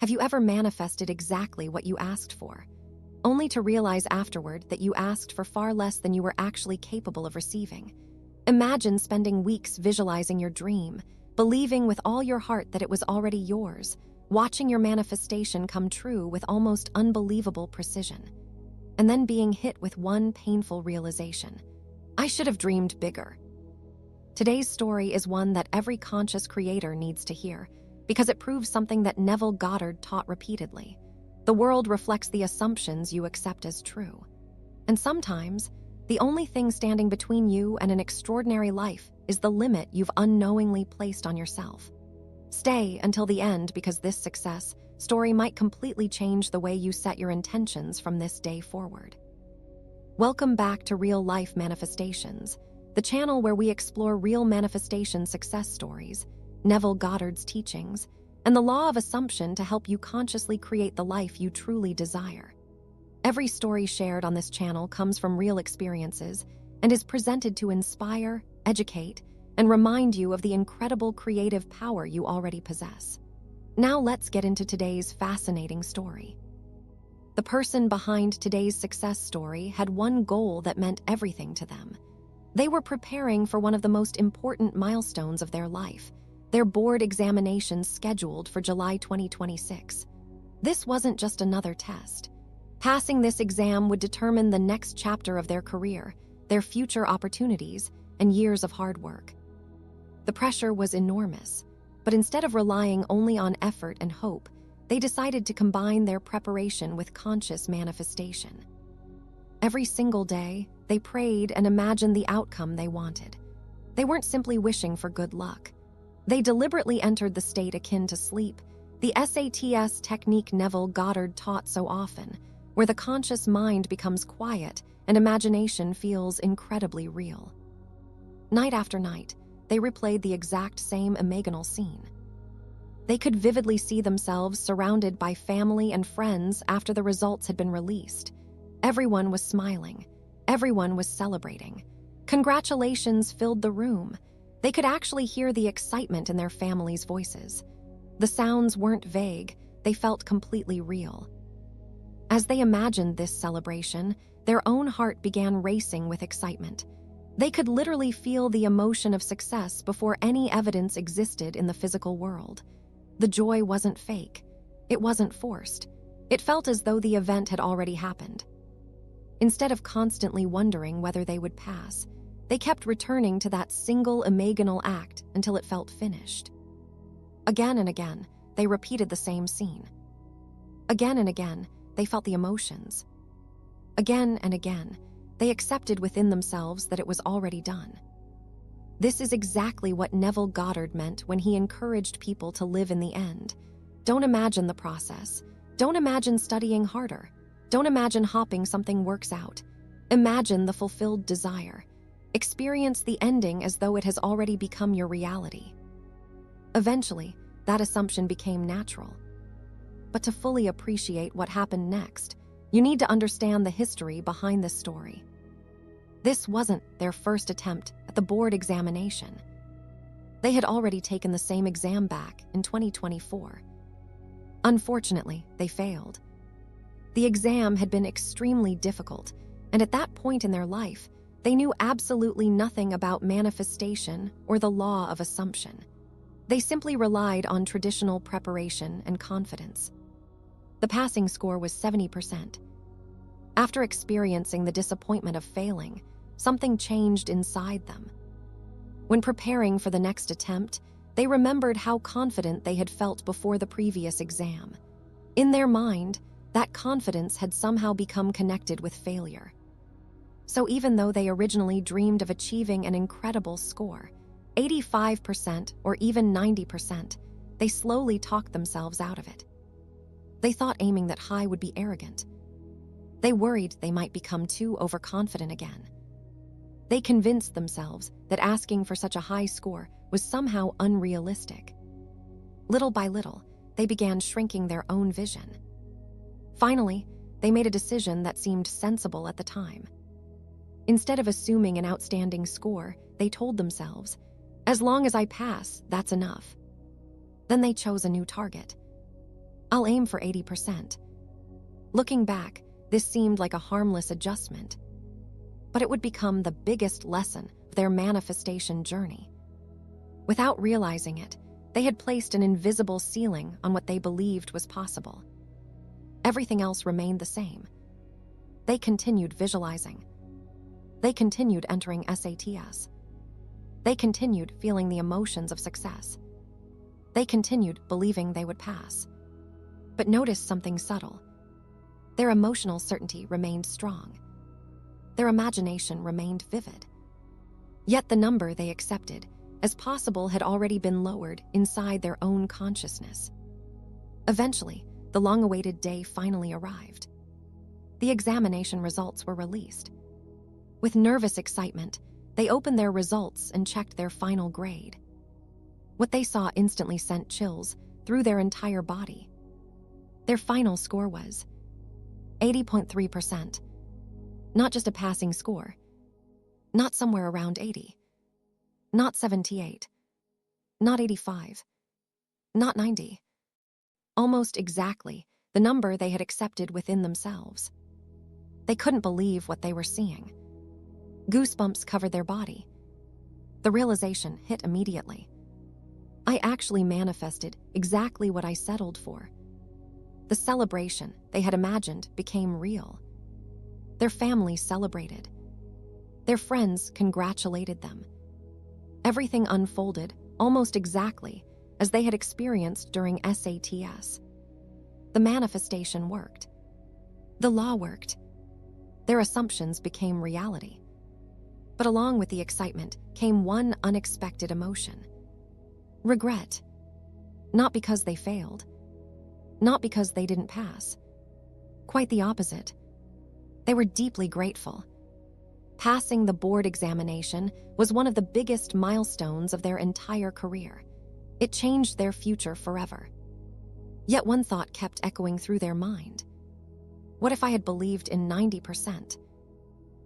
Have you ever manifested exactly what you asked for, only to realize afterward that you asked for far less than you were actually capable of receiving? Imagine spending weeks visualizing your dream, believing with all your heart that it was already yours, watching your manifestation come true with almost unbelievable precision, and then being hit with one painful realization: I should have dreamed bigger. Today's story is one that every conscious creator needs to hear, because it proves something that Neville Goddard taught repeatedly. The world reflects the assumptions you accept as true. And sometimes, the only thing standing between you and an extraordinary life is the limit you've unknowingly placed on yourself. Stay until the end, because this success story might completely change the way you set your intentions from this day forward. Welcome back to Real Life Manifestations, the channel where we explore real manifestation success stories, Neville Goddard's teachings, and the law of assumption to help you consciously create the life you truly desire. Every story shared on this channel comes from real experiences and is presented to inspire, educate, and remind you of the incredible creative power you already possess. Now let's get into today's fascinating story. The person behind today's success story had one goal that meant everything to them. They were preparing for one of the most important milestones of their life, their board examination scheduled for July 2026. This wasn't just another test. Passing this exam would determine the next chapter of their career, their future opportunities, and years of hard work. The pressure was enormous, but instead of relying only on effort and hope, they decided to combine their preparation with conscious manifestation. Every single day, they prayed and imagined the outcome they wanted. They weren't simply wishing for good luck. They deliberately entered the state akin to sleep, the SATS technique Neville Goddard taught so often, where the conscious mind becomes quiet and imagination feels incredibly real. Night after night, they replayed the exact same imaginal scene. They could vividly see themselves surrounded by family and friends after the results had been released. Everyone was smiling. Everyone was celebrating. Congratulations filled the room. They could actually hear the excitement in their families' voices. The sounds weren't vague, they felt completely real. As they imagined this celebration, their own heart began racing with excitement. They could literally feel the emotion of success before any evidence existed in the physical world. The joy wasn't fake. It wasn't forced. It felt as though the event had already happened. Instead of constantly wondering whether they would pass, they kept returning to that single imaginal act until it felt finished. Again and again, they repeated the same scene. Again and again, they felt the emotions. Again and again, they accepted within themselves that it was already done. This is exactly what Neville Goddard meant when he encouraged people to live in the end. Don't imagine the process. Don't imagine studying harder. Don't imagine hoping something works out. Imagine the fulfilled desire. Experience the ending as though it has already become your reality. Eventually, that assumption became natural. But to fully appreciate what happened next, you need to understand the history behind this story. This wasn't their first attempt at the board examination. They had already taken the same exam back in 2024. Unfortunately, they failed. The exam had been extremely difficult, and at that point in their life, they knew absolutely nothing about manifestation or the law of assumption. They simply relied on traditional preparation and confidence. The passing score was 70%. After experiencing the disappointment of failing, something changed inside them. When preparing for the next attempt, they remembered how confident they had felt before the previous exam. In their mind, that confidence had somehow become connected with failure. So even though they originally dreamed of achieving an incredible score, 85% or even 90%, they slowly talked themselves out of it. They thought aiming that high would be arrogant. They worried they might become too overconfident again. They convinced themselves that asking for such a high score was somehow unrealistic. Little by little, they began shrinking their own vision. Finally, they made a decision that seemed sensible at the time. Instead of assuming an outstanding score, they told themselves, "As long as I pass, that's enough." Then they chose a new target. I'll aim for 80%. Looking back, this seemed like a harmless adjustment, but it would become the biggest lesson of their manifestation journey. Without realizing it, they had placed an invisible ceiling on what they believed was possible. Everything else remained the same. They continued visualizing. They continued entering SATs. They continued feeling the emotions of success. They continued believing they would pass. But notice something subtle. Their emotional certainty remained strong. Their imagination remained vivid. Yet the number they accepted as possible had already been lowered inside their own consciousness. Eventually, the long-awaited day finally arrived. The examination results were released. With nervous excitement, they opened their results and checked their final grade. What they saw instantly sent chills through their entire body. Their final score was 80.3%. Not just a passing score. Not somewhere around 80. Not 78. Not 85. Not 90. Almost exactly the number they had accepted within themselves. They couldn't believe what they were seeing. Goosebumps covered their body. The realization hit immediately. I actually manifested exactly what I settled for. The celebration they had imagined became real. Their families celebrated. Their friends congratulated them. Everything unfolded almost exactly as they had experienced during SATs. The manifestation worked. The law worked. Their assumptions became reality. But along with the excitement came one unexpected emotion. Regret. Not because they failed. Not because they didn't pass. Quite the opposite. They were deeply grateful. Passing the board examination was one of the biggest milestones of their entire career. It changed their future forever. Yet one thought kept echoing through their mind. What if I had believed in 90%?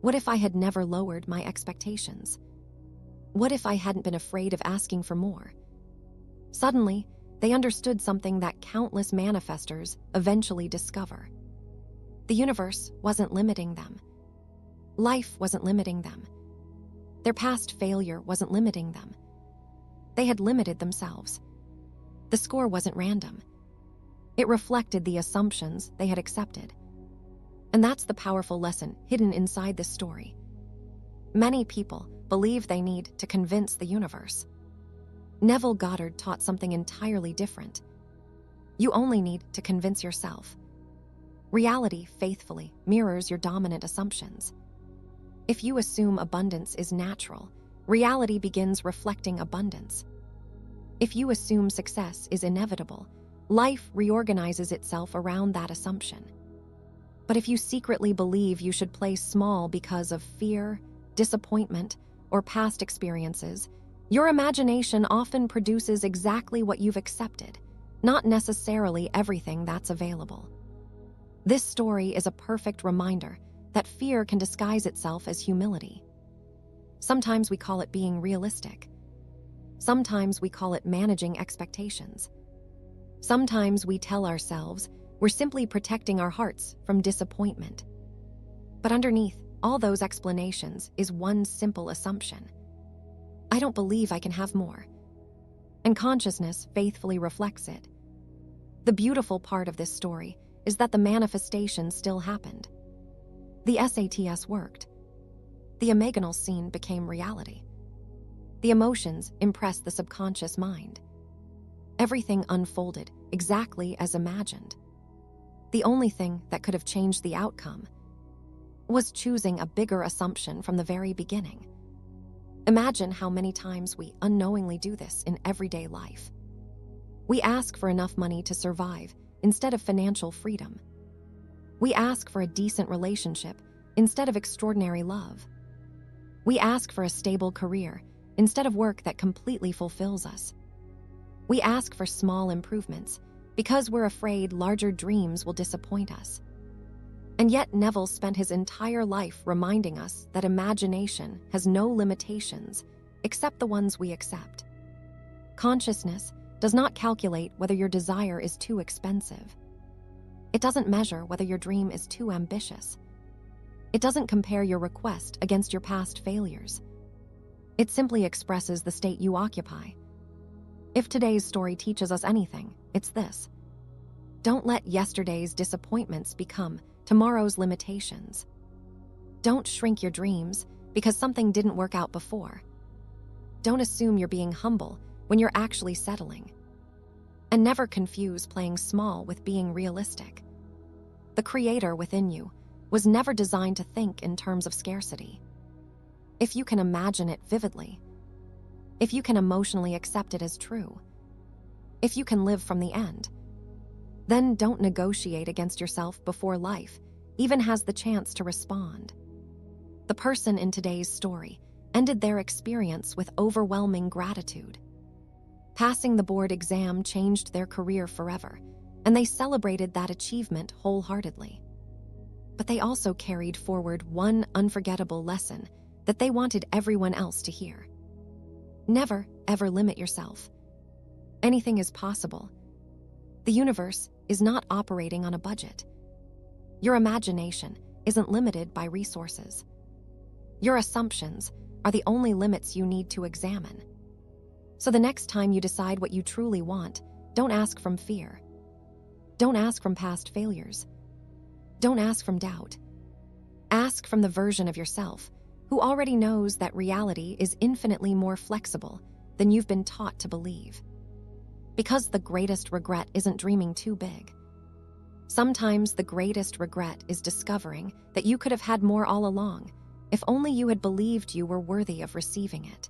What if I had never lowered my expectations? What if I hadn't been afraid of asking for more? Suddenly, they understood something that countless manifestors eventually discover. The universe wasn't limiting them. Life wasn't limiting them. Their past failure wasn't limiting them. They had limited themselves. The score wasn't random. It reflected the assumptions they had accepted. And that's the powerful lesson hidden inside this story. Many people believe they need to convince the universe. Neville Goddard taught something entirely different. You only need to convince yourself. Reality faithfully mirrors your dominant assumptions. If you assume abundance is natural, reality begins reflecting abundance. If you assume success is inevitable, life reorganizes itself around that assumption. But if you secretly believe you should play small because of fear, disappointment, or past experiences, your imagination often produces exactly what you've accepted, not necessarily everything that's available. This story is a perfect reminder that fear can disguise itself as humility. Sometimes we call it being realistic. Sometimes we call it managing expectations. Sometimes we tell ourselves we're simply protecting our hearts from disappointment. But underneath all those explanations is one simple assumption. I don't believe I can have more. And consciousness faithfully reflects it. The beautiful part of this story is that the manifestation still happened. The SATs worked. The omegonal scene became reality. The emotions impressed the subconscious mind. Everything unfolded exactly as imagined. The only thing that could have changed the outcome was choosing a bigger assumption from the very beginning. Imagine how many times we unknowingly do this in everyday life. We ask for enough money to survive instead of financial freedom. We ask for a decent relationship instead of extraordinary love. We ask for a stable career instead of work that completely fulfills us. We ask for small improvements because we're afraid larger dreams will disappoint us. And yet Neville spent his entire life reminding us that imagination has no limitations except the ones we accept. Consciousness does not calculate whether your desire is too expensive. It doesn't measure whether your dream is too ambitious. It doesn't compare your request against your past failures. It simply expresses the state you occupy. If today's story teaches us anything, it's this: don't let yesterday's disappointments become tomorrow's limitations. Don't shrink your dreams because something didn't work out before. Don't assume you're being humble when you're actually settling. And never confuse playing small with being realistic. The creator within you was never designed to think in terms of scarcity. If you can imagine it vividly, if you can emotionally accept it as true, if you can live from the end, then don't negotiate against yourself before life even has the chance to respond. The person in today's story ended their experience with overwhelming gratitude. Passing the board exam changed their career forever, and they celebrated that achievement wholeheartedly. But they also carried forward one unforgettable lesson that they wanted everyone else to hear. Never, ever limit yourself. Anything is possible. The universe is not operating on a budget. Your imagination isn't limited by resources. Your assumptions are the only limits you need to examine. So the next time you decide what you truly want, don't ask from fear. Don't ask from past failures. Don't ask from doubt. Ask from the version of yourself who already knows that reality is infinitely more flexible than you've been taught to believe. Because the greatest regret isn't dreaming too big. Sometimes the greatest regret is discovering that you could have had more all along if only you had believed you were worthy of receiving it.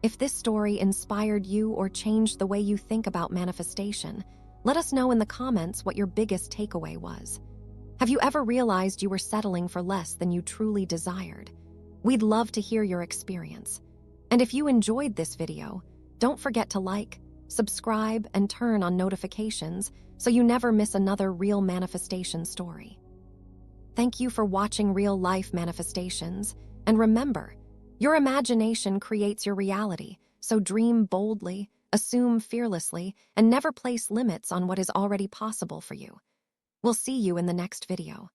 If this story inspired you or changed the way you think about manifestation, let us know in the comments what your biggest takeaway was. Have you ever realized you were settling for less than you truly desired? We'd love to hear your experience. And if you enjoyed this video, don't forget to like, subscribe, and turn on notifications so you never miss another real manifestation story. Thank you for watching Real Life Manifestations, and remember, your imagination creates your reality, so dream boldly, assume fearlessly, and never place limits on what is already possible for you. We'll see you in the next video.